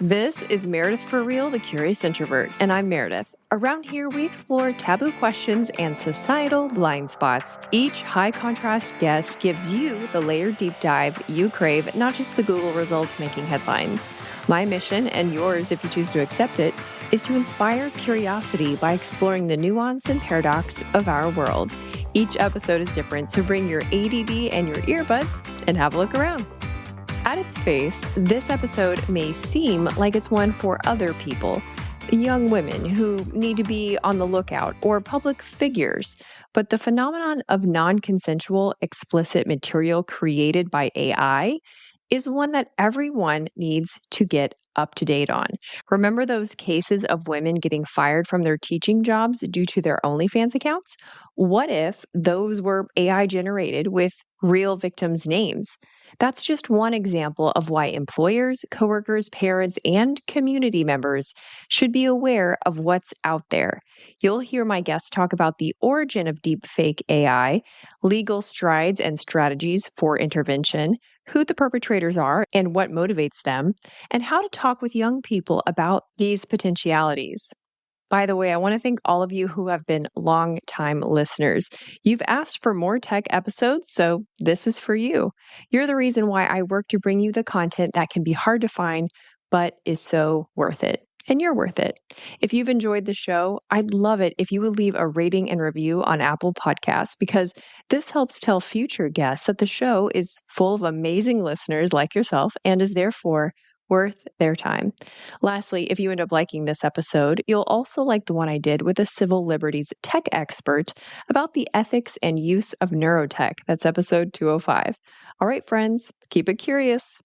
This is Meredith for Real, the Curious Introvert, and I'm Meredith. Around here, we explore taboo questions and societal blind spots. Each high contrast guest gives you the layered deep dive you crave, not just the Google results making headlines. My mission, and yours if you choose to accept it, is to inspire curiosity by exploring the nuance and paradox of our world. Each episode is different, so bring your ADD and your earbuds and have a look around. At its face, this episode may seem like it's one for other people, young women who need to be on the lookout, or public figures. But the phenomenon of non-consensual explicit material created by AI is one that everyone needs to get up to date on. Remember those cases of women getting fired from their teaching jobs due to their OnlyFans accounts? What if those were AI generated with real victims' names? That's just one example of why employers, coworkers, parents, and community members should be aware of what's out there. You'll hear my guests talk about the origin of deepfake AI, legal strides and strategies for intervention, who the perpetrators are and what motivates them, and how to talk with young people about these potentialities. By the way, I want to thank all of you who have been long-time listeners. You've asked for more tech episodes, so this is for you. You're the reason why I work to bring you the content that can be hard to find, but is so worth it. And you're worth it. If you've enjoyed the show, I'd love it if you would leave a rating and review on Apple Podcasts, because this helps tell future guests that the show is full of amazing listeners like yourself and is therefore worth their time. Lastly, if you end up liking this episode, you'll also like the one I did with a civil liberties tech expert about the ethics and use of NEUROTECH. That's episode 205. All right, friends, keep it curious.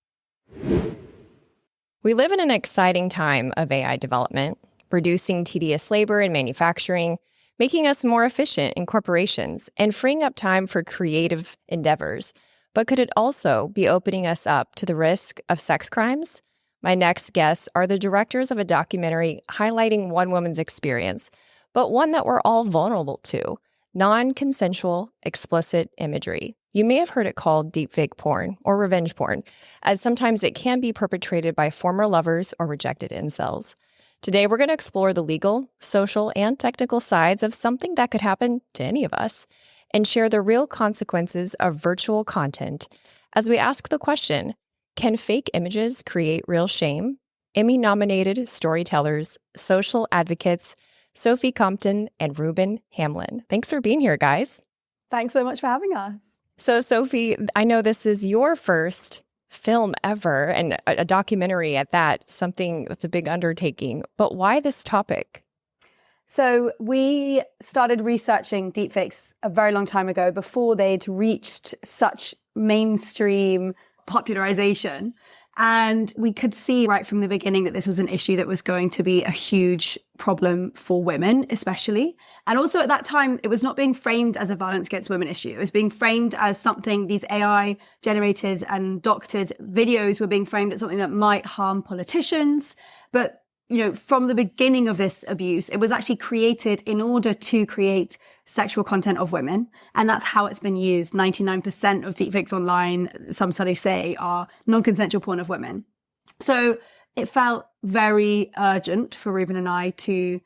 We live in an exciting time of AI development, reducing tedious labor in manufacturing, making us more efficient in corporations, and freeing up time for creative endeavors. But could it also be opening us up to the risk of sex crimes? My next guests are the directors of a documentary highlighting one woman's experience, but one that we're all vulnerable to: non-consensual explicit imagery. You may have heard it called deepfake porn or revenge porn, as sometimes it can be perpetrated by former lovers or rejected incels. Today, we're going to explore the legal, social, and technical sides of something that could happen to any of us, and share the real consequences of virtual content as we ask the question, can fake images create real shame? Emmy-nominated storytellers, social advocates, Sophie Compton and Reuben Hamlyn. Thanks for being here, guys. Thanks so much for having us. So, Sophie, I know this is your first film ever, and a documentary at that, something that's a big undertaking. But why this topic? So we started researching deepfakes a very long time ago, before they'd reached such mainstream popularization. And we could see right from the beginning that this was an issue that was going to be a huge problem for women, especially. And also at that time, it was not being framed as a violence against women issue. It was being framed as something, these AI generated and doctored videos were being framed as something that might harm politicians. But from the beginning of this abuse, it was actually created in order to create sexual content of women. And that's how it's been used. 99% of deepfakes online, some studies say, are non-consensual porn of women. So it felt very urgent for Reuben and I to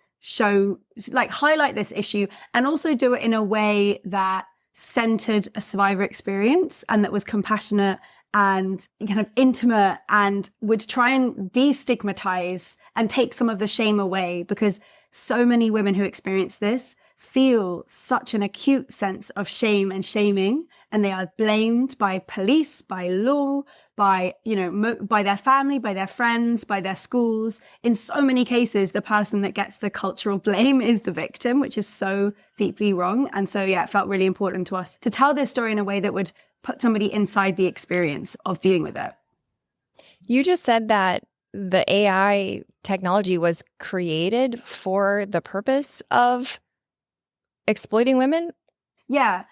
highlight this issue, and also do it in a way that centered a survivor experience and that was compassionate and kind of intimate, and would try and destigmatize and take some of the shame away, because so many women who experience this feel such an acute sense of shame and shaming, and they are blamed by police, by law, by their family, by their friends, by their schools. In so many cases, the person that gets the cultural blame is the victim, which is so deeply wrong. And so, it felt really important to us to tell this story in a way that would put somebody inside the experience of dealing with it. You just said that the AI technology was created for the purpose of exploiting women? Yeah.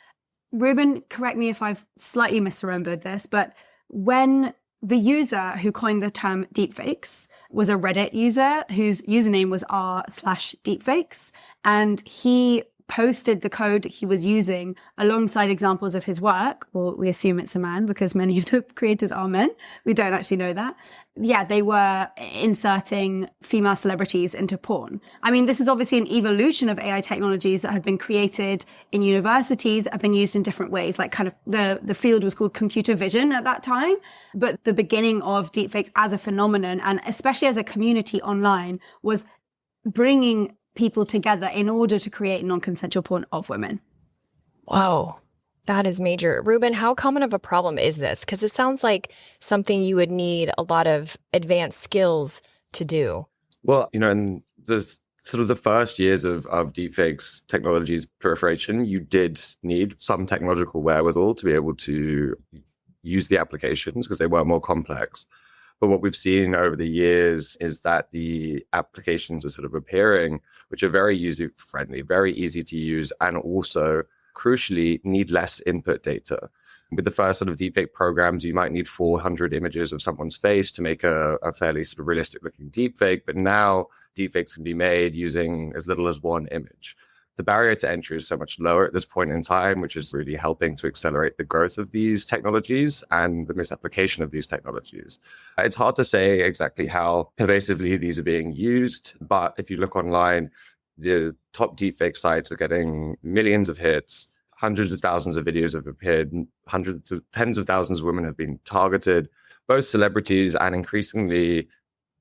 Reuben, correct me if I've slightly misremembered this, but when the user who coined the term deepfakes was a Reddit user whose username was r/deepfakes, and he posted the code that he was using alongside examples of his work. Well, we assume it's a man because many of the creators are men. We don't actually know that. Yeah, they were inserting female celebrities into porn. I mean, this is obviously an evolution of AI technologies that have been created in universities that have been used in different ways. Like kind of the field was called computer vision at that time. But the beginning of deepfakes as a phenomenon, and especially as a community online, was bringing people together in order to create non-consensual porn of women. Whoa, that is major. Reuben, how common of a problem is this? Because it sounds like something you would need a lot of advanced skills to do. Well, in there's sort of the first years of deepfakes technology's proliferation, you did need some technological wherewithal to be able to use the applications because they were more complex. But what we've seen over the years is that the applications are sort of appearing, which are very user-friendly, very easy to use, and also, crucially, need less input data. With the first sort of deepfake programs, you might need 400 images of someone's face to make a fairly sort of realistic-looking deepfake. But now, deepfakes can be made using as little as one image. The barrier to entry is so much lower at this point in time, which is really helping to accelerate the growth of these technologies and the misapplication of these technologies. It's hard to say exactly how pervasively these are being used, but if you look online, the top deepfake sites are getting millions of hits, hundreds of thousands of videos have appeared, hundreds of tens of thousands of women have been targeted, both celebrities and increasingly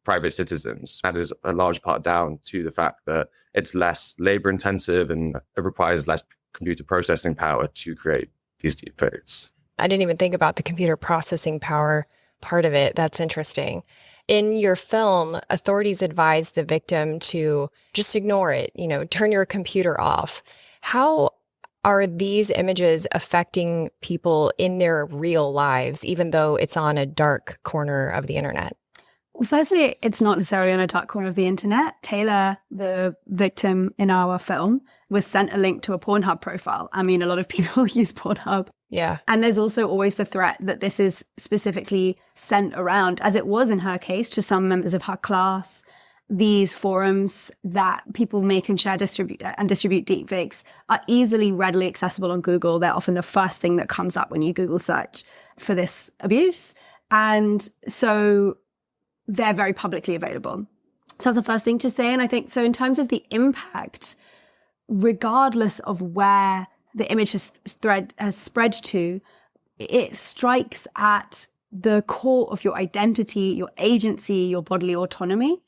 private citizens. That is a large part down to the fact that it's less labor intensive and it requires less computer processing power to create these deepfakes. I didn't even think about the computer processing power part of it. That's interesting. In your film, authorities advise the victim to just ignore it, turn your computer off. How are these images affecting people in their real lives, even though it's on a dark corner of the internet? Well, firstly, it's not necessarily on a dark corner of the internet. Taylor, the victim in our film, was sent a link to a Pornhub profile. I mean, a lot of people use Pornhub. Yeah. And there's also always the threat that this is specifically sent around, as it was in her case, to some members of her class. These forums that people make and share, distribute deepfakes are easily, readily accessible on Google. They're often the first thing that comes up when you Google search for this abuse. And so they're very publicly available. So that's the first thing to say. And I think so in terms of the impact, regardless of where the image has spread to, it strikes at the core of your identity, your agency, your bodily autonomy.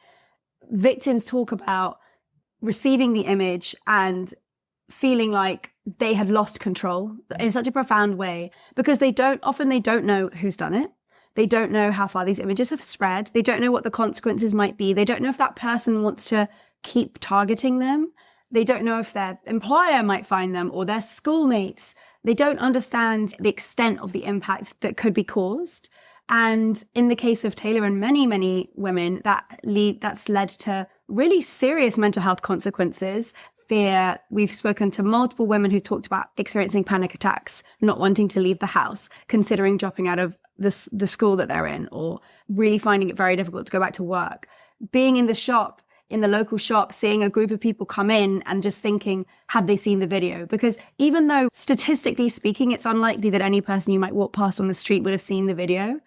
Victims talk about receiving the image and feeling like they had lost control in such a profound way because they don't know who's done it. They don't know how far these images have spread. They don't know what the consequences might be. They don't know if that person wants to keep targeting them. They don't know if their employer might find them or their schoolmates. They don't understand the extent of the impact that could be caused. And in the case of Taylor and many, many women, that's led to really serious mental health consequences. Fear. We've spoken to multiple women who talked about experiencing panic attacks, not wanting to leave the house, considering dropping out of the school that they're in, or really finding it very difficult to go back to work. Being in the local shop, seeing a group of people come in and just thinking, have they seen the video? Because even though statistically speaking, it's unlikely that any person you might walk past on the street would have seen the video,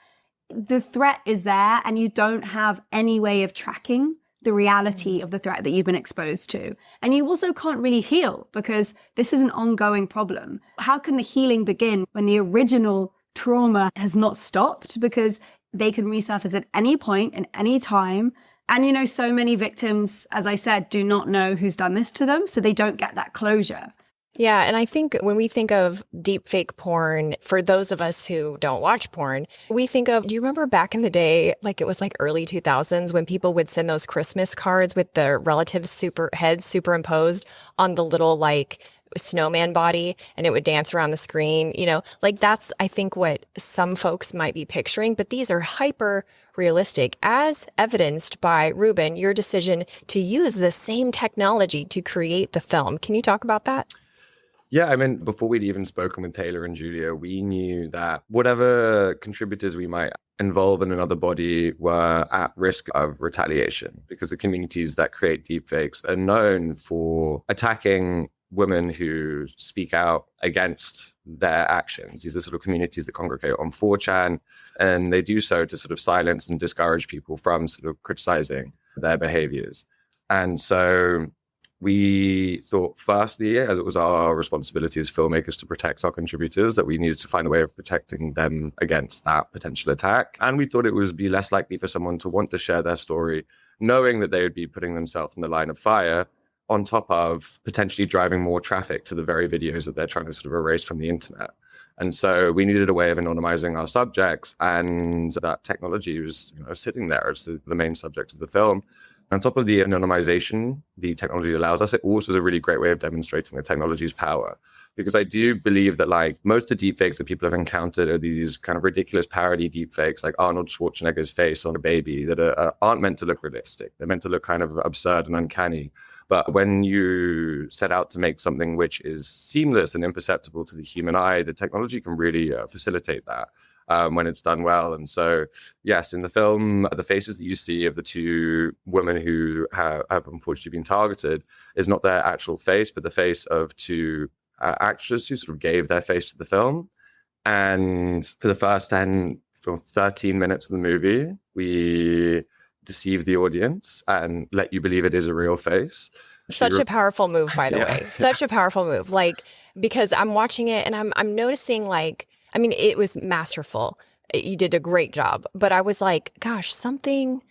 the threat is there and you don't have any way of tracking the reality of the threat that you've been exposed to. And you also can't really heal because this is an ongoing problem. How can the healing begin when the original trauma has not stopped? Because they can resurface at any point and any time. And, so many victims, as I said, do not know who's done this to them. So they don't get that closure. Yeah. And I think when we think of deepfake porn, for those of us who don't watch porn, we think of, do you remember back in the day, like it was like early 2000s when people would send those Christmas cards with the relatives' heads superimposed on the little like snowman body and it would dance around the screen, like that's, I think, what some folks might be picturing. But these are hyper realistic, as evidenced by Reuben, your decision to use the same technology to create the film. Can you talk about that? Yeah, I mean, before we'd even spoken with Taylor and Julia, we knew that whatever contributors we might involve in another body were at risk of retaliation because the communities that create deepfakes are known for attacking women who speak out against their actions. These are sort of communities that congregate on 4chan, and they do so to sort of silence and discourage people from sort of criticizing their behaviors. And so we thought, firstly, as it was our responsibility as filmmakers to protect our contributors, that we needed to find a way of protecting them against that potential attack. And we thought it would be less likely for someone to want to share their story, knowing that they would be putting themselves in the line of fire, on top of potentially driving more traffic to the very videos that they're trying to sort of erase from the internet. And so we needed a way of anonymizing our subjects, and that technology was sitting there as the main subject of the film. On top of the anonymization the technology allows us, it also is a really great way of demonstrating the technology's power. Because I do believe that like most of the deepfakes that people have encountered are these kind of ridiculous parody deepfakes, like Arnold Schwarzenegger's face on a baby, that aren't meant to look realistic. They're meant to look kind of absurd and uncanny. But when you set out to make something which is seamless and imperceptible to the human eye, the technology can really facilitate that. When it's done well. And so, yes, in the film, the faces that you see of the two women who have unfortunately been targeted is not their actual face, but the face of two actors who sort of gave their face to the film. And for the first 10 or 13 minutes of the movie, we deceive the audience and let you believe it is a real face. Such a powerful move, by the way. Such a powerful move. Like, because I'm watching it and I'm noticing, like, I mean, it was masterful. You did a great job. But I was like, gosh, something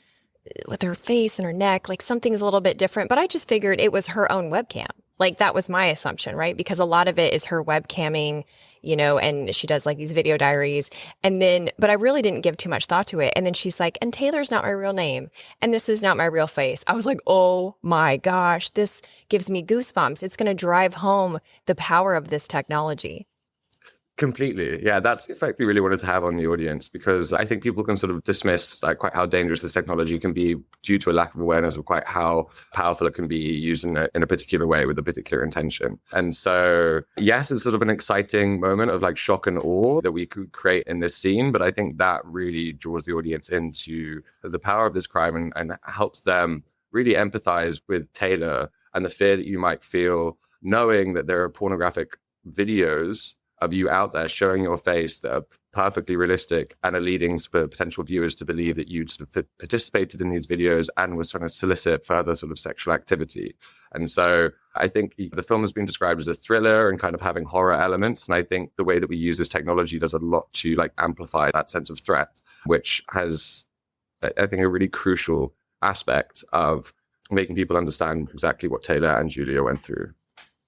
with her face and her neck, like something's a little bit different. But I just figured it was her own webcam. Like, that was my assumption, right? Because a lot of it is her webcamming, and she does like these video diaries. And then, but I really didn't give too much thought to it. And then she's like, and Taylor's not my real name. And this is not my real face. I was like, oh my gosh, this gives me goosebumps. It's going to drive home the power of this technology. Completely. Yeah, that's the effect we really wanted to have on the audience, because I think people can sort of dismiss like quite how dangerous this technology can be due to a lack of awareness of quite how powerful it can be used in a particular way with a particular intention. And so, yes, it's sort of an exciting moment of like shock and awe that we could create in this scene. But I think that really draws the audience into the power of this crime and helps them really empathize with Taylor and the fear that you might feel knowing that there are pornographic videos of you out there showing your face that are perfectly realistic and are leading potential viewers to believe that you'd sort of participated in these videos and was trying to solicit further sort of sexual activity. And so I think the film has been described as a thriller and kind of having horror elements. And I think the way that we use this technology does a lot to like amplify that sense of threat, which has, I think, a really crucial aspect of making people understand exactly what Taylor and Julia went through.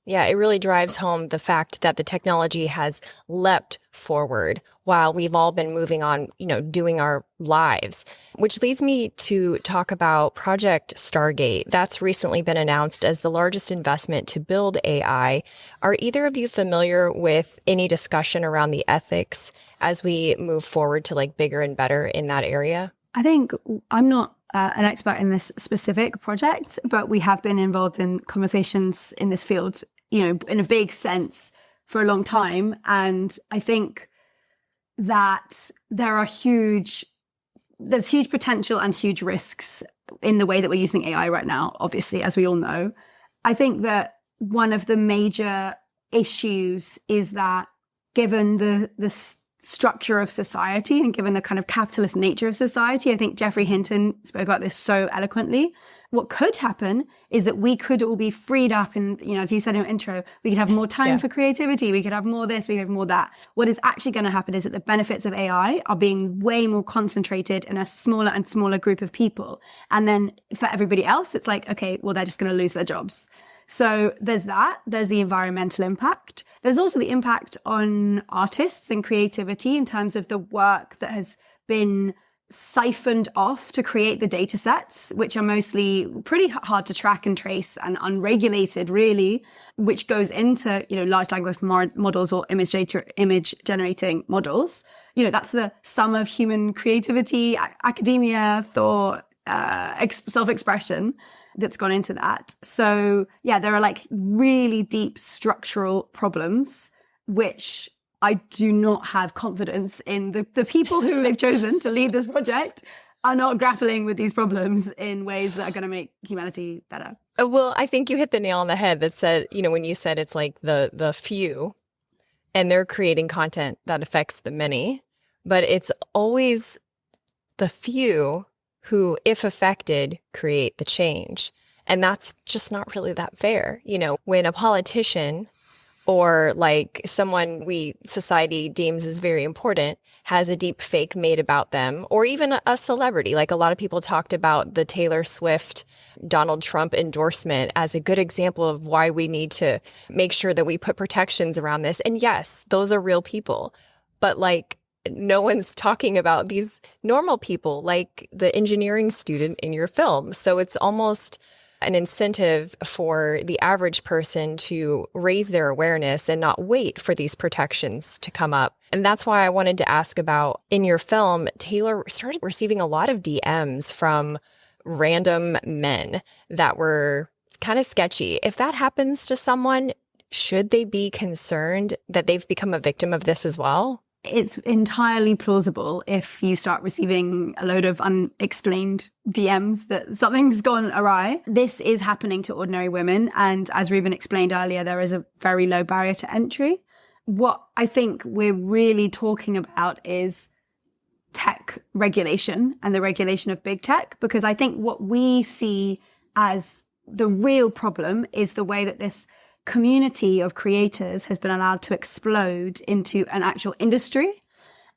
Yeah, it really drives home the fact that the technology has leapt forward while we've all been moving on, doing our lives. Which leads me to talk about Project Stargate. That's recently been announced as the largest investment to build AI. Are either of you familiar with any discussion around the ethics as we move forward to like bigger and better in that area? I think I'm not an expert in this specific project, but we have been involved in conversations in this field, in a big sense for a long time. And I think that there's huge potential and huge risks in the way that we're using AI right now, obviously, as we all know. I think that one of the major issues is that given the structure of society and given the kind of capitalist nature of society, I think Geoffrey Hinton spoke about this so eloquently. What could happen is that we could all be freed up and, as you said in your intro, we could have more time for creativity, we could have more this, we could have more that. What is actually going to happen is that the benefits of AI are being way more concentrated in a smaller and smaller group of people. And then for everybody else, it's like, okay, well, they're just going to lose their jobs. So there's that. There's the environmental impact. There's also the impact on artists and creativity in terms of the work that has been siphoned off to create the data sets, which are mostly pretty hard to track and trace and unregulated, really, which goes into, large language models or image generating models. That's the sum of human creativity, academia, thought, self-expression that's gone into that. So yeah, there are like really deep structural problems, which I do not have confidence in the people who they've chosen to lead this project are not grappling with these problems in ways that are going to make humanity better. Well, I think you hit the nail on the head that said, when you said it's like the few and they're creating content that affects the many, but it's always the few who, if affected, create the change. And that's just not really that fair. When a politician or like someone society deems as very important has a deep fake made about them, or even a celebrity. Like a lot of people talked about the Taylor Swift, Donald Trump endorsement as a good example of why we need to make sure that we put protections around this. And yes, those are real people, but like no one's talking about these normal people, like the engineering student in your film. So it's almost an incentive for the average person to raise their awareness and not wait for these protections to come up. And that's why I wanted to ask about, in your film, Taylor started receiving a lot of DMs from random men that were kind of sketchy. If that happens to someone, should they be concerned that they've become a victim of this as well? It's entirely plausible if you start receiving a load of unexplained DMs that something's gone awry. This is happening to ordinary women. And as Reuben explained earlier, there is a very low barrier to entry. What I think we're really talking about is tech regulation and the regulation of big tech, because I think what we see as the real problem is the way that this community of creators has been allowed to explode into an actual industry.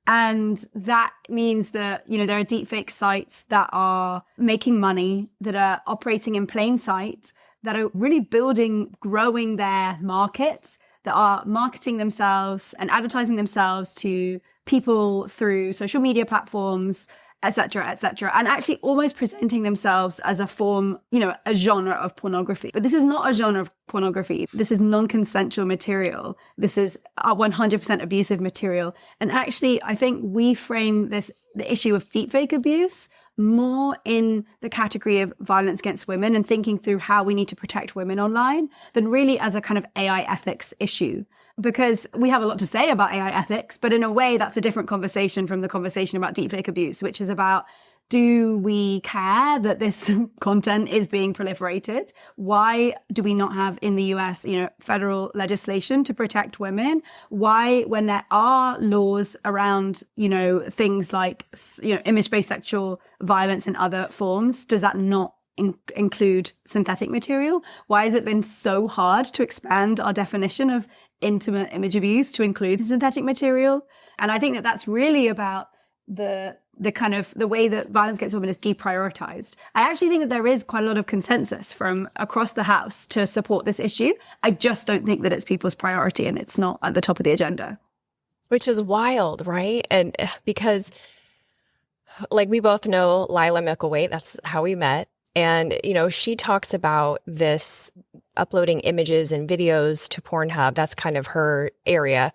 And that means that, there are deepfake sites that are making money, that are operating in plain sight, that are really growing their markets, that are marketing themselves and advertising themselves to people through social media platforms, et cetera, and actually almost presenting themselves as a form, a genre of pornography. But this is not a genre of pornography. This is non-consensual material. This is 100% abusive material. And actually, I think we frame the issue of deepfake abuse more in the category of violence against women and thinking through how we need to protect women online than really as a kind of AI ethics issue. Because we have a lot to say about AI ethics, but in a way that's a different conversation from the conversation about deepfake abuse, which is about, do we care that this content is being proliferated? Why do we not have in the US, federal legislation to protect women? Why, when there are laws around, things like, image-based sexual violence and other forms, does that not include synthetic material? Why has it been so hard to expand our definition of intimate image abuse to include synthetic material? And I think that that's really about the kind of the way that violence against women is deprioritized. I actually think that there is quite a lot of consensus from across the House to support this issue. I just don't think that it's people's priority and it's not at the top of the agenda. Which is wild, right? And because like we both know Lila Micklethwait, that's how we met. And, she talks about this uploading images and videos to Pornhub, that's kind of her area,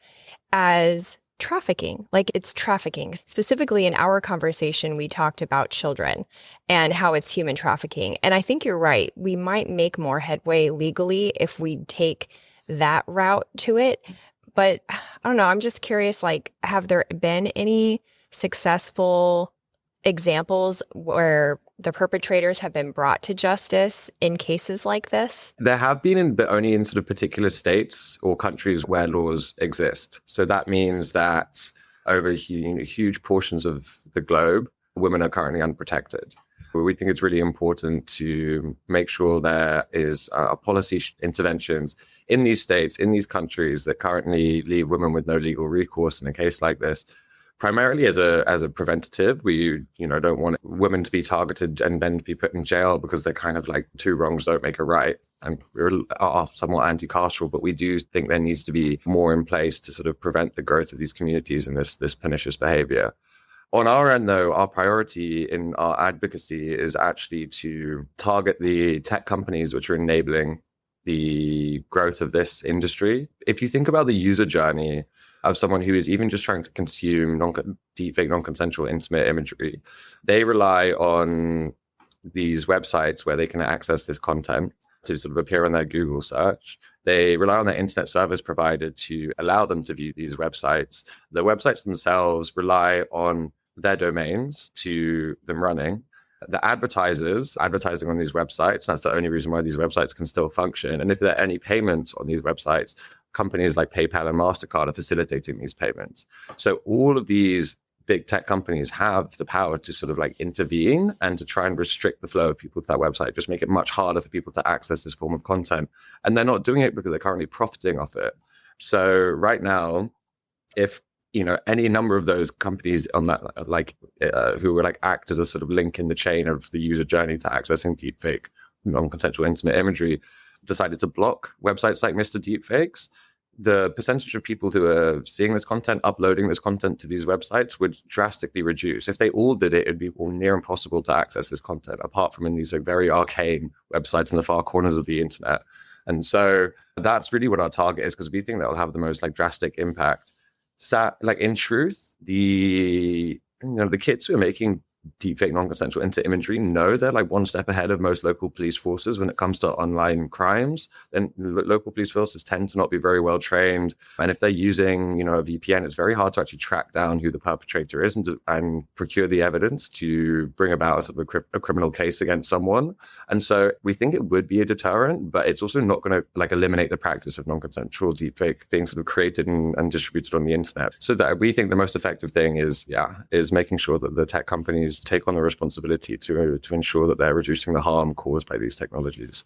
as trafficking. Like it's trafficking. Specifically in our conversation, we talked about children and how it's human trafficking. And I think you're right. We might make more headway legally if we take that route to it. But I don't know. I'm just curious, like, have there been any successful examples where the perpetrators have been brought to justice in cases like this? There have been, but only in sort of particular states or countries where laws exist. So that means that over huge portions of the globe, women are currently unprotected. We think it's really important to make sure there is policy interventions in these states, in these countries that currently leave women with no legal recourse in a case like this. Primarily as a preventative, we don't want women to be targeted and then to be put in jail because they're kind of like two wrongs don't make a right. And we're somewhat anti-carceral, but we do think there needs to be more in place to sort of prevent the growth of these communities and this pernicious behavior. On our end, though, our priority in our advocacy is actually to target the tech companies which are enabling the growth of this industry. If you think about the user journey of someone who is even just trying to consume deepfake, non-consensual intimate imagery, they rely on these websites where they can access this content to sort of appear on their Google search. They rely on their internet service provider to allow them to view these websites. The websites themselves rely on their domains to them running. The advertisers advertising on these websites, that's the only reason why these websites can still function. And if there are any payments on these websites, companies like PayPal and MasterCard are facilitating these payments. So all of these big tech companies have the power to sort of like intervene and to try and restrict the flow of people to that website, just make it much harder for people to access this form of content. And they're not doing it because they're currently profiting off it. So right now, if any number of those companies on that, who would like act as a sort of link in the chain of the user journey to accessing deepfake, non-consensual intimate imagery, decided to block websites like Mr. Deepfakes, the percentage of people who are seeing this content, uploading this content to these websites would drastically reduce. If they all did it, it'd be near impossible to access this content, apart from in these like very arcane websites in the far corners of the internet. And so that's really what our target is, because we think that will have the most like drastic impact. Like in truth, the kids who are making deepfake non-consensual imagery know they're like one step ahead of most local police forces when it comes to online crimes. Then local police forces tend to not be very well trained, and if they're using a VPN, it's very hard to actually track down who the perpetrator is and procure the evidence to bring about a sort of a criminal case against someone. And so we think it would be a deterrent, but it's also not going to like eliminate the practice of non-consensual deepfake being sort of created and distributed on the internet. So that we think the most effective thing is making sure that the tech companies take on the responsibility to ensure that they're reducing the harm caused by these technologies.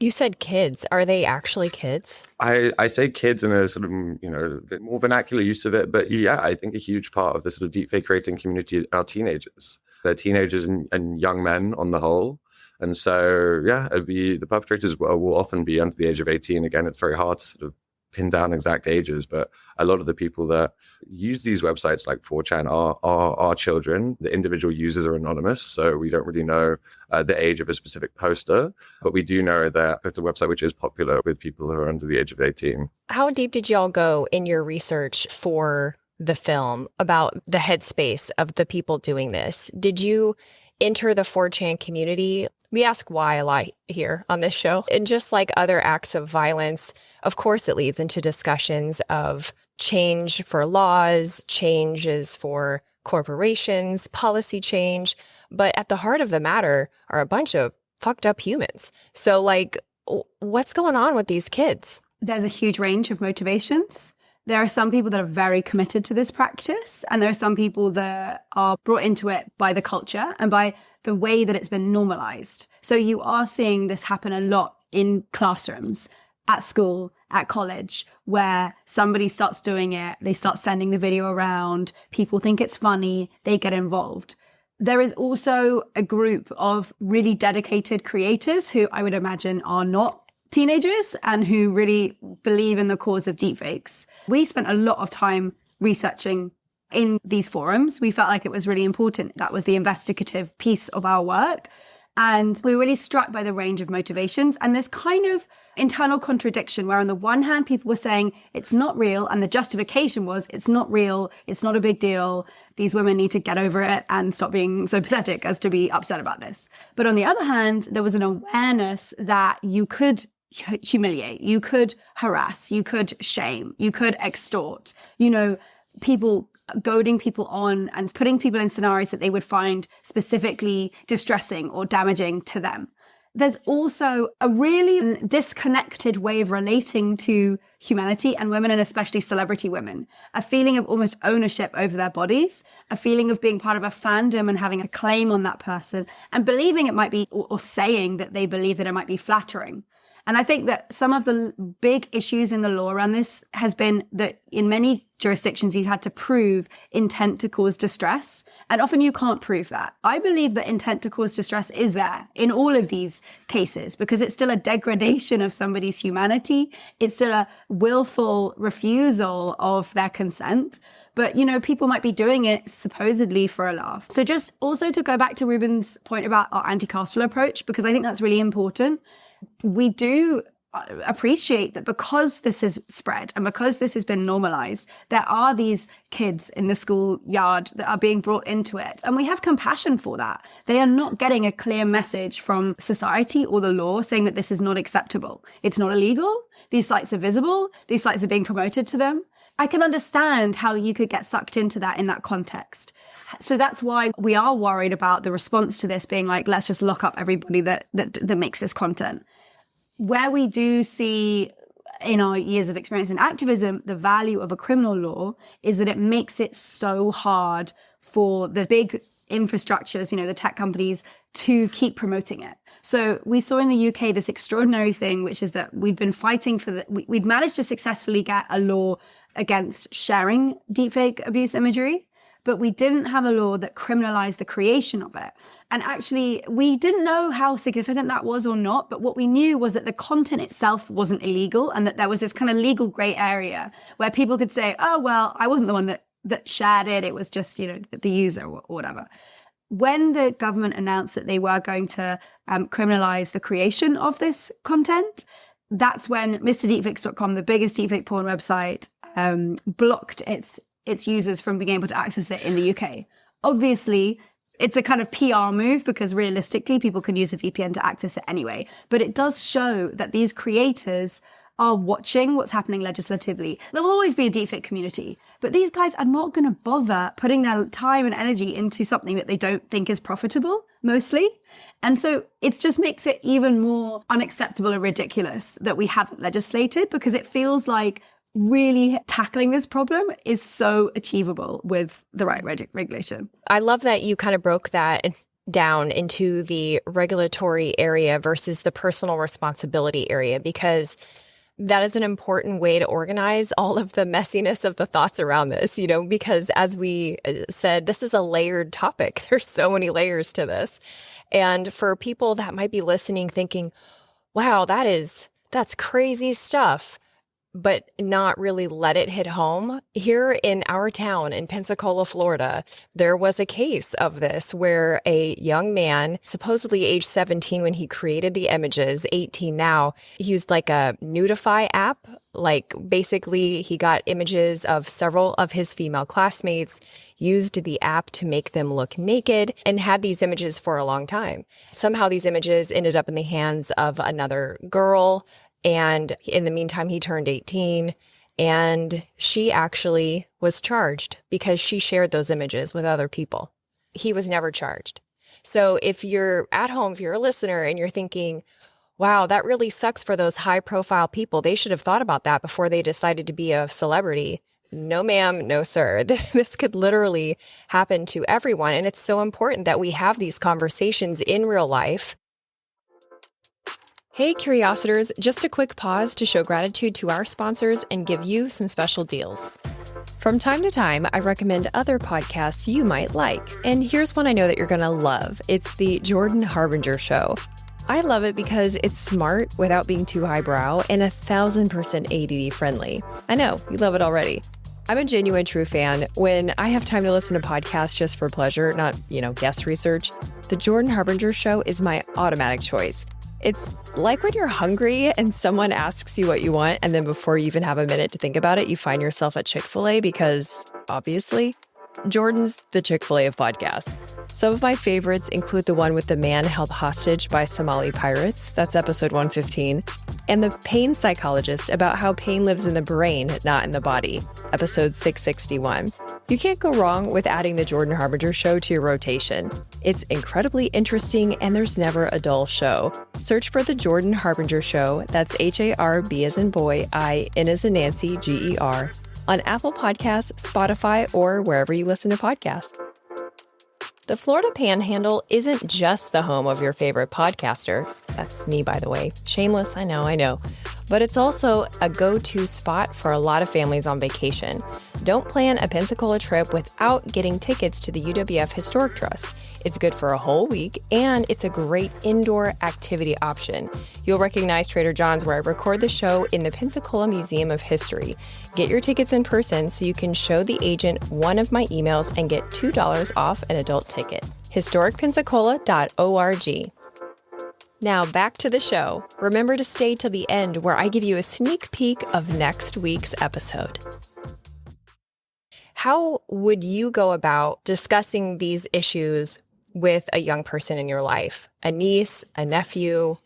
You said kids. Are they actually kids? I say kids in a sort of, a bit more vernacular use of it. But yeah, I think a huge part of the sort of deepfake creating community are teenagers. They're teenagers and young men on the whole. And so, the perpetrators will often be under the age of 18. Again, it's very hard to sort of pin down exact ages, but a lot of the people that use these websites like 4chan are children. The individual users are anonymous, so we don't really know the age of a specific poster, but we do know that it's a website which is popular with people who are under the age of 18. How deep did y'all go in your research for the film about the headspace of the people doing this? Did you enter the 4chan community? We ask why a lot here on this show. And just like other acts of violence, of course, it leads into discussions of change for laws, changes for corporations, policy change. But at the heart of the matter are a bunch of fucked up humans. So like, what's going on with these kids? There's a huge range of motivations. There are some people that are very committed to this practice, and there are some people that are brought into it by the culture and by the way that it's been normalized. So you are seeing this happen a lot in classrooms, at school, at college, where somebody starts doing it, they start sending the video around, people think it's funny, they get involved. There is also a group of really dedicated creators who I would imagine are not teenagers and who really believe in the cause of deepfakes. We spent a lot of time researching in these forums. We felt like it was really important. That was the investigative piece of our work. And we were really struck by the range of motivations and this kind of internal contradiction where on the one hand, people were saying it's not real. And the justification was it's not real. It's not a big deal. These women need to get over it and stop being so pathetic as to be upset about this. But on the other hand, there was an awareness that you could humiliate, you could harass, you could shame, you could extort, people goading people on and putting people in scenarios that they would find specifically distressing or damaging to them. There's also a really disconnected way of relating to humanity and women, and especially celebrity women, a feeling of almost ownership over their bodies, a feeling of being part of a fandom and having a claim on that person and believing it might be, or saying that they believe that it might be flattering. And I think that some of the big issues in the law around this has been that in many jurisdictions, you had to prove intent to cause distress. And often you can't prove that. I believe that intent to cause distress is there in all of these cases because it's still a degradation of somebody's humanity. It's still a willful refusal of their consent. But, people might be doing it supposedly for a laugh. So just also to go back to Reuben's point about our anti-carceral approach, because I think that's really important. We do appreciate that because this has spread and because this has been normalized, there are these kids in the schoolyard that are being brought into it. And we have compassion for that. They are not getting a clear message from society or the law saying that this is not acceptable. It's not illegal. These sites are visible. These sites are being promoted to them. I can understand how you could get sucked into that in that context. So that's why we are worried about the response to this being like, let's just lock up everybody that makes this content. Where we do see in our years of experience in activism, the value of a criminal law is that it makes it so hard for the big infrastructures, the tech companies, to keep promoting it. So we saw in the UK this extraordinary thing, which is that we'd been fighting for we'd managed to successfully get a law against sharing deepfake abuse imagery, but we didn't have a law that criminalized the creation of it. And actually, we didn't know how significant that was or not, but what we knew was that the content itself wasn't illegal and that there was this kind of legal gray area where people could say, oh, well, I wasn't the one that shared it. It was just, the user or whatever. When the government announced that they were going to criminalize the creation of this content, that's when MrDeepfakes.com, the biggest deepfake porn website, blocked its users from being able to access it in the UK. Obviously, it's a kind of PR move because realistically, people can use a VPN to access it anyway. But it does show that these creators are watching what's happening legislatively. There will always be a deepfake community, but these guys are not going to bother putting their time and energy into something that they don't think is profitable, mostly. And so it just makes it even more unacceptable and ridiculous that we haven't legislated, because it feels like really tackling this problem is so achievable with the right regulation. I love that you kind of broke that down into the regulatory area versus the personal responsibility area, because that is an important way to organize all of the messiness of the thoughts around this, because as we said, this is a layered topic. There's so many layers to this. And for people that might be listening thinking, wow, that's crazy stuff, but not really let it hit home. Here in our town in Pensacola, Florida, there was a case of this where a young man, supposedly age 17 when he created the images, 18 now, he used like a Nudify app. Like basically he got images of several of his female classmates, used the app to make them look naked, and had these images for a long time. Somehow these images ended up in the hands of another girl. And in the meantime, he turned 18, and she actually was charged because she shared those images with other people. He was never charged. So if you're at home, if you're a listener and you're thinking, wow, that really sucks for those high profile people, they should have thought about that before they decided to be a celebrity. No, ma'am, no, sir. This could literally happen to everyone. And it's so important that we have these conversations in real life. Hey, Curiositors, just a quick pause to show gratitude to our sponsors and give you some special deals. From time to time, I recommend other podcasts you might like. And here's one I know that you're going to love. It's the Jordan Harbinger Show. I love it because it's smart without being too highbrow and 1000% ADD friendly. I know, you love it already. I'm a genuine true fan. When I have time to listen to podcasts just for pleasure, not, guest research, the Jordan Harbinger Show is my automatic choice. It's like when you're hungry and someone asks you what you want, and then before you even have a minute to think about it, you find yourself at Chick-fil-A because, obviously, Jordan's the Chick-fil-A of podcasts. Some of my favorites include the one with the man held hostage by Somali pirates, that's episode 115, and the pain psychologist about how pain lives in the brain, not in the body, episode 661. You can't go wrong with adding the Jordan Harbinger Show to your rotation. It's incredibly interesting and there's never a dull show. Search for the Jordan Harbinger Show, that's HARB as in boy, IN as in Nancy, GER, on Apple Podcasts, Spotify, or wherever you listen to podcasts. The Florida Panhandle isn't just the home of your favorite podcaster. That's me, by the way. Shameless, I know. But it's also a go-to spot for a lot of families on vacation. Don't plan a Pensacola trip without getting tickets to the UWF Historic Trust. It's good for a whole week, and it's a great indoor activity option. You'll recognize Trader John's where I record the show in the Pensacola Museum of History. Get your tickets in person so you can show the agent one of my emails and get $2 off an adult ticket. historicpensacola.org. Now back to the show. Remember to stay till the end where I give you a sneak peek of next week's episode. How would you go about discussing these issues with a young person in your life? A niece, a nephew,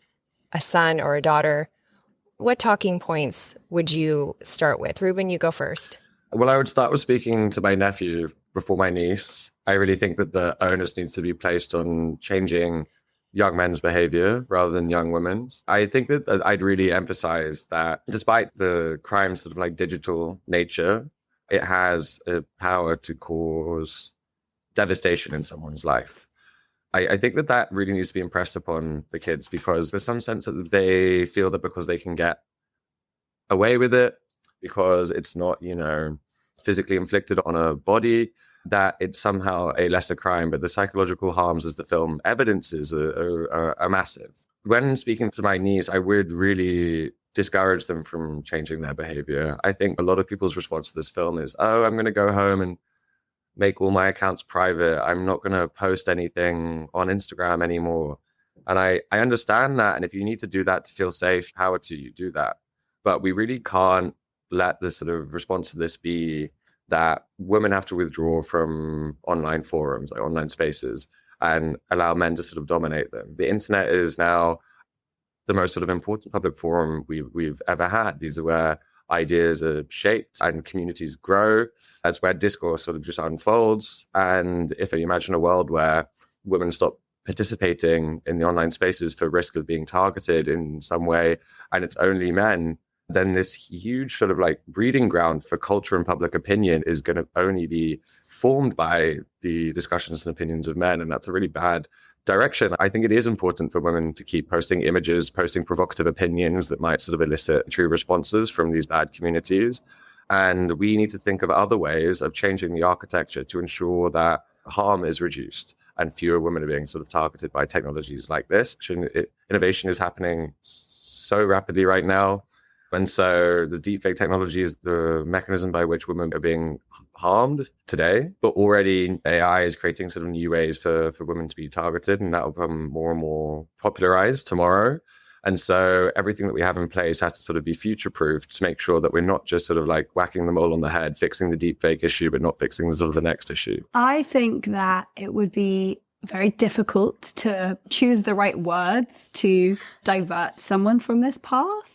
a son, or a daughter? What talking points would you start with? Reuben, you go first. Well, I would start with speaking to my nephew before my niece. I really think that the onus needs to be placed on changing young men's behavior rather than young women's. I think that I'd really emphasize that despite the crime's sort of like digital nature, it has a power to cause devastation in someone's life. I think that really needs to be impressed upon the kids, because there's some sense that they feel that because they can get away with it, because it's not, physically inflicted on a body, that it's somehow a lesser crime. But the psychological harms, as the film evidences, are massive. When speaking to my niece, I would really discourage them from changing their behavior. I think a lot of people's response to this film is, oh, I'm going to go home and make all my accounts private. I'm not going to post anything on Instagram anymore. And I understand that. And if you need to do that to feel safe, power to you, do that. But we really can't let the sort of response to this be that women have to withdraw from online forums, like online spaces, and allow men to sort of dominate them. The internet is now the most sort of important public forum we've ever had. These are where ideas are shaped and communities grow. That's where discourse sort of just unfolds. And if you imagine a world where women stop participating in the online spaces for risk of being targeted in some way, and it's only men, then this huge sort of like breeding ground for culture and public opinion is going to only be formed by the discussions and opinions of men. And that's a really bad direction. I think it is important for women to keep posting images, posting provocative opinions that might sort of elicit true responses from these bad communities. And we need to think of other ways of changing the architecture to ensure that harm is reduced and fewer women are being sort of targeted by technologies like this. Innovation is happening so rapidly right now. And so the deepfake technology is the mechanism by which women are being harmed today. But already AI is creating sort of new ways for women to be targeted, and that will become more and more popularized tomorrow. And so everything that we have in place has to sort of be future-proofed to make sure that we're not just sort of like whacking them all on the head, fixing the deepfake issue, but not fixing the sort of the next issue. I think that it would be very difficult to choose the right words to divert someone from this path,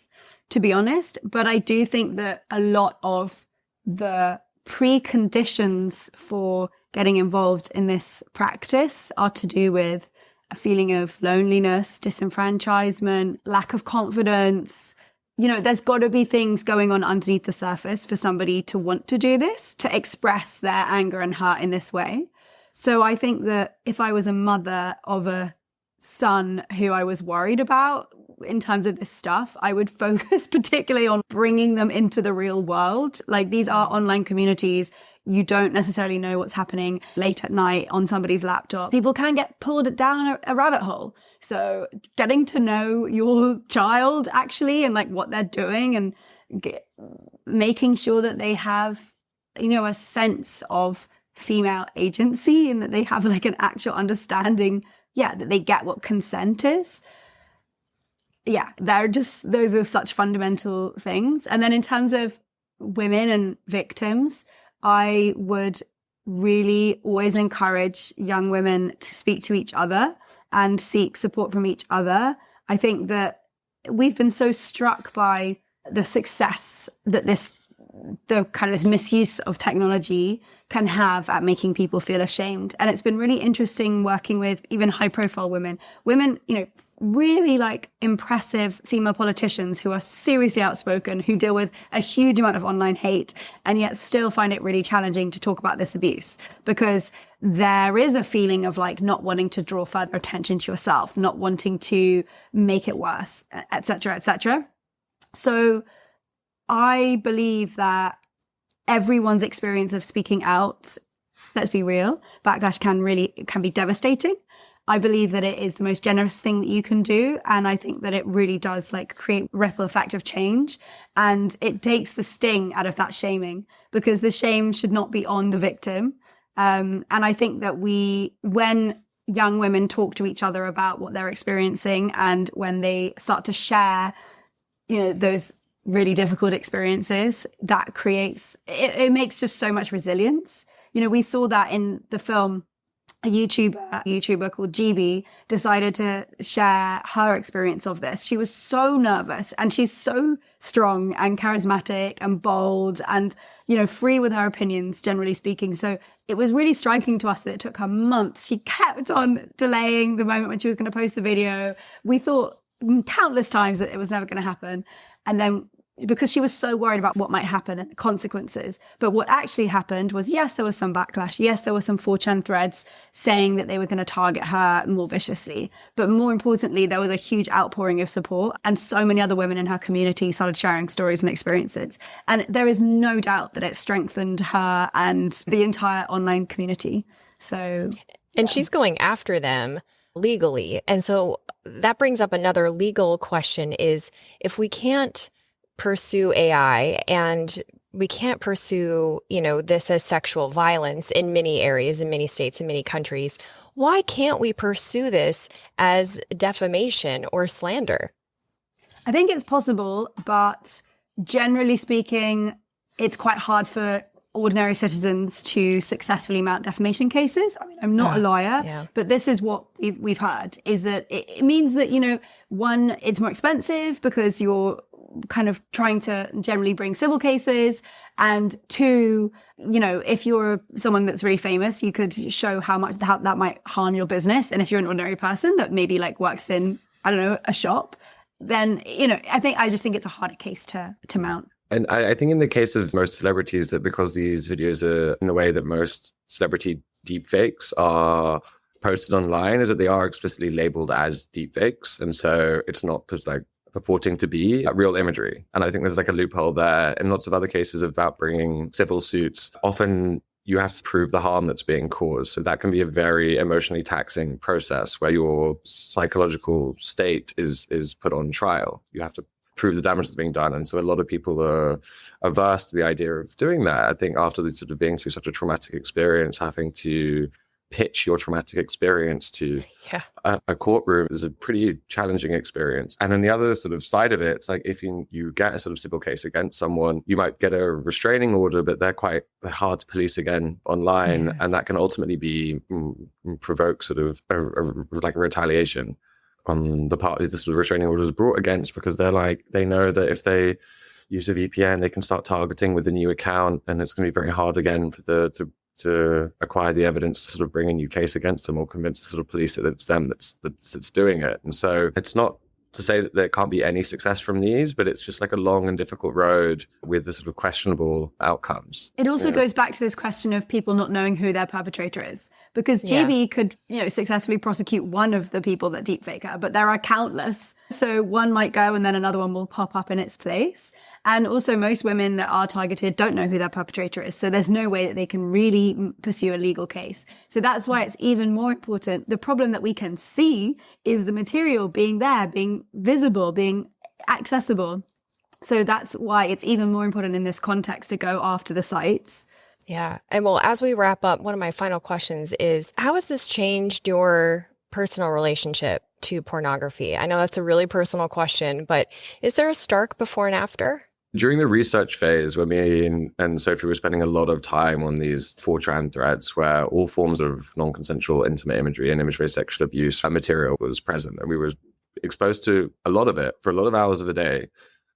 to be honest. But I do think that a lot of the preconditions for getting involved in this practice are to do with a feeling of loneliness, disenfranchisement, lack of confidence. There's got to be things going on underneath the surface for somebody to want to do this, to express their anger and hurt in this way. So I think that if I was a mother of a son who I was worried about in terms of this stuff, I would focus particularly on bringing them into the real world. Like, these are online communities. You don't necessarily know what's happening late at night on somebody's laptop. People can get pulled down a rabbit hole. So getting to know your child actually and like what they're doing, and making sure that they have, a sense of female agency, and that they have like an actual understanding, that they get what consent is. Those are such fundamental things. And then in terms of women and victims, I would really always encourage young women to speak to each other and seek support from each other. I think that we've been so struck by the success that this misuse of technology can have at making people feel ashamed. And it's been really interesting working with even high profile women, really like impressive female politicians who are seriously outspoken, who deal with a huge amount of online hate, and yet still find it really challenging to talk about this abuse, because there is a feeling of like not wanting to draw further attention to yourself, not wanting to make it worse, et cetera, et cetera. So I believe that everyone's experience of speaking out, let's be real, backlash can be devastating. I believe that it is the most generous thing that you can do. And I think that it really does like create ripple effect of change. And it takes the sting out of that shaming, because the shame should not be on the victim. And I think that when young women talk to each other about what they're experiencing, and when they start to share, those really difficult experiences, that creates, it makes just so much resilience. We saw that in the film a YouTuber called GB decided to share her experience of this. She was so nervous, and she's so strong and charismatic and bold and, free with her opinions, generally speaking. So it was really striking to us that it took her months. She kept on delaying the moment when she was going to post the video. We thought countless times that it was never going to happen. And then because she was so worried about what might happen and the consequences. But what actually happened was, yes, there was some backlash. Yes, there were some 4chan threads saying that they were going to target her more viciously. But more importantly, there was a huge outpouring of support, and so many other women in her community started sharing stories and experiences. And there is no doubt that it strengthened her and the entire online community. And she's going after them legally. And so that brings up another legal question is, if we can't pursue AI and we can't pursue, this as sexual violence in many areas, in many states, in many countries, why can't we pursue this as defamation or slander? I think it's possible, but generally speaking, it's quite hard for ordinary citizens to successfully mount defamation cases. I mean, I'm not a lawyer, but this is what we've heard, is that it means that, one, it's more expensive because you're kind of trying to generally bring civil cases. And two, if you're someone that's really famous, you could show how that might harm your business. And if you're an ordinary person that maybe works in, I don't know, a shop, then, I just think it's a harder case to mount. And I think in the case of most celebrities, that because these videos are in the way that most celebrity deepfakes are posted online, is that they are explicitly labeled as deepfakes. And so it's not purporting to be real imagery. And I think there's a loophole there. In lots of other cases about bringing civil suits, often you have to prove the harm that's being caused. So that can be a very emotionally taxing process where your psychological state is put on trial. You have to prove the damage that's being done. And so a lot of people are averse to the idea of doing that. I think after sort of being through such a traumatic experience, having to pitch your traumatic experience to a courtroom is a pretty challenging experience. And then the other sort of side of it, it's if you get a sort of civil case against someone, you might get a restraining order, but they're hard to police again online. Yeah. And that can ultimately provoke sort of a retaliation on the part of the sort of restraining order is brought against, because they know that if they use a VPN, they can start targeting with a new account, and it's going to be very hard again for to acquire the evidence to sort of bring a new case against them or convince the sort of police that it's them that's doing it. And so it's not to say that there can't be any success from these, but it's just a long and difficult road with the sort of questionable outcomes. It also goes back to this question of people not knowing who their perpetrator is, because GB could, successfully prosecute one of the people that deepfake her, but there are countless. So one might go and then another one will pop up in its place. And also most women that are targeted don't know who their perpetrator is. So there's no way that they can really pursue a legal case. So that's why it's even more important. The problem that we can see is the material being there, being visible, being accessible. So that's why it's even more important in this context to go after the sites. Yeah. And well, as we wrap up, one of my final questions is, how has this changed your personal relationship to pornography? I know that's a really personal question, but is there a stark before and after? During the research phase, when me and Sophie were spending a lot of time on these 4chan threads where all forms of non-consensual intimate imagery and image-based sexual abuse material was present, and we were exposed to a lot of it for a lot of hours of a day,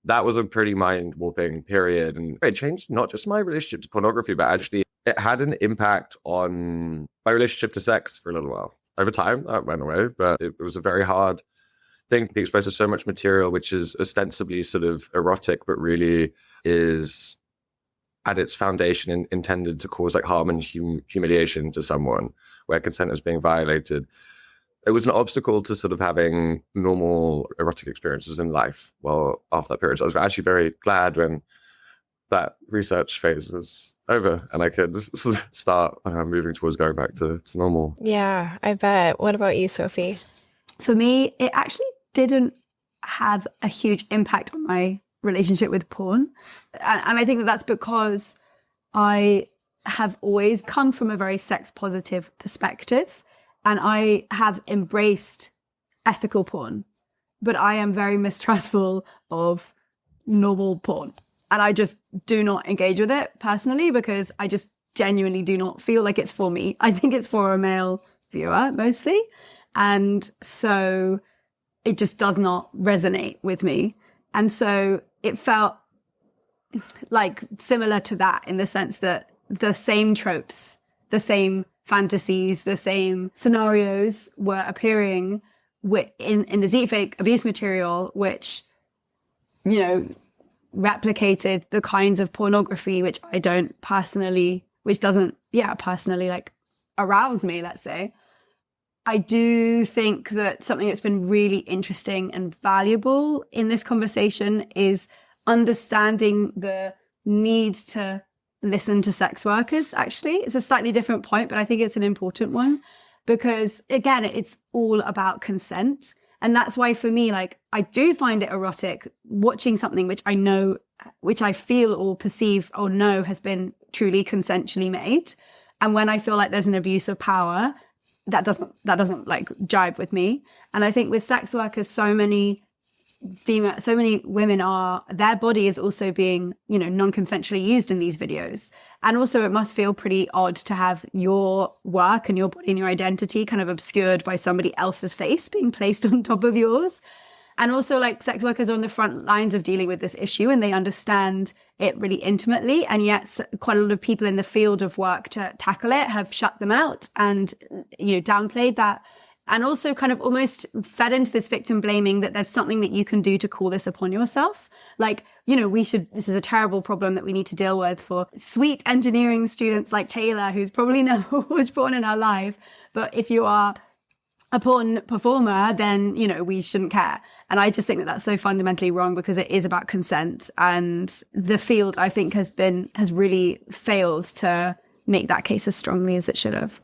that was a pretty mind-warping period. And it changed not just my relationship to pornography, but actually it had an impact on my relationship to sex for a little while. Over time, that went away, but it was a very hard thing to be exposed to so much material, which is ostensibly sort of erotic, but really is at its foundation intended to cause harm and humiliation to someone, where consent is being violated. It was an obstacle to sort of having normal erotic experiences in life. Well, after that period, so I was actually very glad when that research phase was over and I could start moving towards going back to normal. Yeah, I bet. What about you, Sophie? For me, it actually didn't have a huge impact on my relationship with porn. And I think that that's because I have always come from a very sex positive perspective, and I have embraced ethical porn, but I am very mistrustful of normal porn. And I just do not engage with it personally because I just genuinely do not feel like it's for me. I think it's for a male viewer mostly. And so it just does not resonate with me. And so it felt like similar to that in the sense that the same tropes, the same fantasies, the same scenarios were appearing in the deepfake abuse material, which, you know, replicated the kinds of pornography which doesn't personally like arouse me, let's say. I do think that something that's been really interesting and valuable in this conversation is understanding the need to listen to sex workers. Actually, it's a slightly different point, but I think it's an important one because, again, it's all about consent. And that's why for me, like, I do find it erotic watching something which I feel or perceive or know has been truly consensually made. And when I feel like there's an abuse of power, that doesn't like jibe with me. And I think with sex workers, so many women their body is also being, you know, non-consensually used in these videos. And also it must feel pretty odd to have your work and your body and your identity kind of obscured by somebody else's face being placed on top of yours. And also, like, sex workers are on the front lines of dealing with this issue and they understand it really intimately. And yet quite a lot of people in the field of work to tackle it have shut them out and, you know, downplayed that. And also kind of almost fed into this victim blaming that there's something that you can do to call this upon yourself. Like, you know, this is a terrible problem that we need to deal with for sweet engineering students like Taylor, who's probably never watched porn in her life. But if you are a porn performer, then, you know, we shouldn't care. And I just think that that's so fundamentally wrong because it is about consent. And the field, I think, has really failed to make that case as strongly as it should have.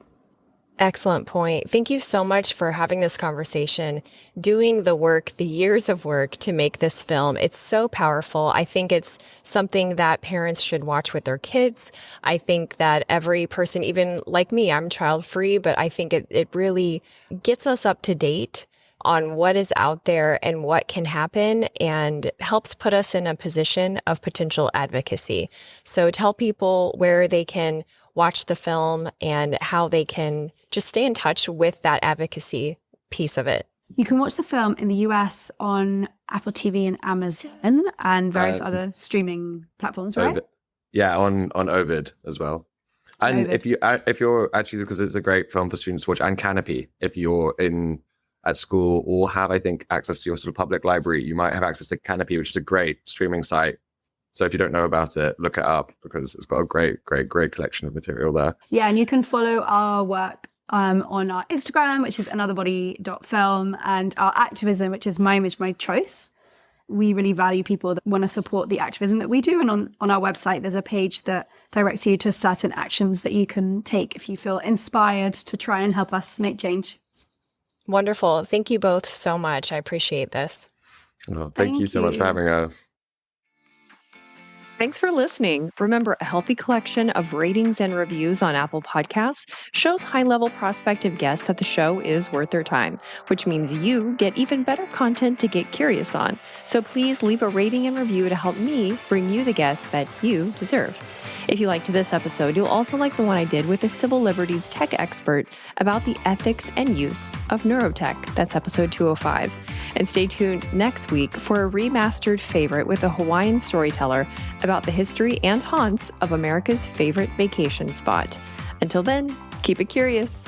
Excellent point. Thank you so much for having this conversation, doing the work, the years of work to make this film. It's so powerful. I think it's something that parents should watch with their kids. I think that every person, even like me, I'm child-free, but I think it really gets us up to date on what is out there and what can happen and helps put us in a position of potential advocacy. So tell people where they can watch the film and how they can just stay in touch with that advocacy piece of it. You can watch the film in the US on Apple TV and Amazon and various other streaming platforms, right? On Ovid as well. And Ovid. if you're actually, because it's a great film for students to watch, and Canopy, if you're at school or have, I think, access to your sort of public library, you might have access to Canopy, which is a great streaming site. So if you don't know about it, look it up because it's got a great collection of material there. Yeah, and you can follow our work on our Instagram, which is anotherbody.film, and our activism, which is My Image, My Choice. We really value people that want to support the activism that we do. And on our website, there's a page that directs you to certain actions that you can take if you feel inspired to try and help us make change. Wonderful. Thank you both so much. I appreciate this. Oh, thank you so much for having us. Thanks for listening. Remember, a healthy collection of ratings and reviews on Apple Podcasts shows high-level prospective guests that the show is worth their time, which means you get even better content to get curious on. So please leave a rating and review to help me bring you the guests that you deserve. If you liked this episode, you'll also like the one I did with a civil liberties tech expert about the ethics and use of NEUROTECH. That's episode 205. And stay tuned next week for a remastered favorite with a Hawaiian storyteller about the history and haunts of America's favorite vacation spot. Until then, keep it curious.